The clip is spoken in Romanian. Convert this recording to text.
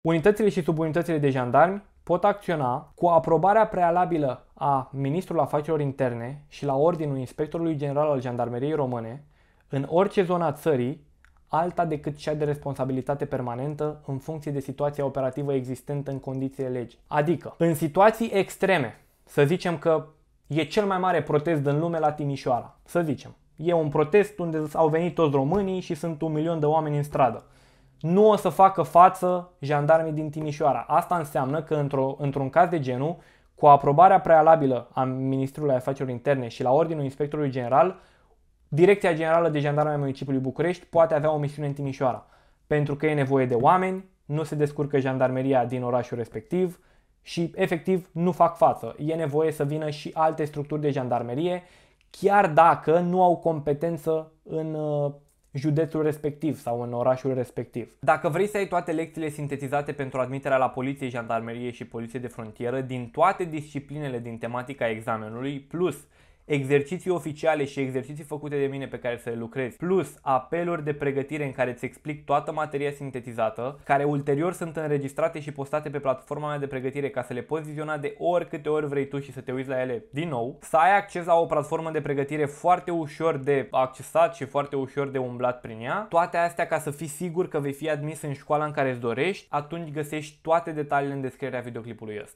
Unitățile și subunitățile de jandarmi pot acționa cu aprobarea prealabilă a Ministrului Afacerilor Interne și la ordinul Inspectorului General al Jandarmeriei Române în orice zonă a țării, alta decât cea de responsabilitate permanentă în funcție de situația operativă existentă în condițiile legii. Adică, în situații extreme, să zicem că e cel mai mare protest din lume la Timișoara, să zicem. E un protest unde au venit toți românii și sunt 1.000.000 de oameni în stradă. Nu o să facă față jandarmii din Timișoara. Asta înseamnă că într-un caz de genul, cu aprobarea prealabilă a Ministrului Afacerilor Interne și la ordinul Inspectorului General, Direcția Generală de Jandarmie a Municipiului București poate avea o misiune în Timișoara. Pentru că e nevoie de oameni, nu se descurcă jandarmeria din orașul respectiv și efectiv nu fac față. E nevoie să vină și alte structuri de jandarmerie, chiar dacă nu au competență în județul respectiv sau în orașul respectiv. Dacă vrei să ai toate lecțiile sintetizate pentru admiterea la poliție, jandarmerie și poliție de frontieră din toate disciplinele din tematica examenului, plus exerciții oficiale și exerciții făcute de mine pe care să le lucrezi, plus apeluri de pregătire în care îți explic toată materia sintetizată, care ulterior sunt înregistrate și postate pe platforma mea de pregătire ca să le poți viziona de oricâte ori vrei tu și să te uiți la ele din nou, să ai acces la o platformă de pregătire foarte ușor de accesat și foarte ușor de umblat prin ea, toate astea ca să fii sigur că vei fi admis în școala în care îți dorești, atunci găsești toate detaliile în descrierea videoclipului ăsta.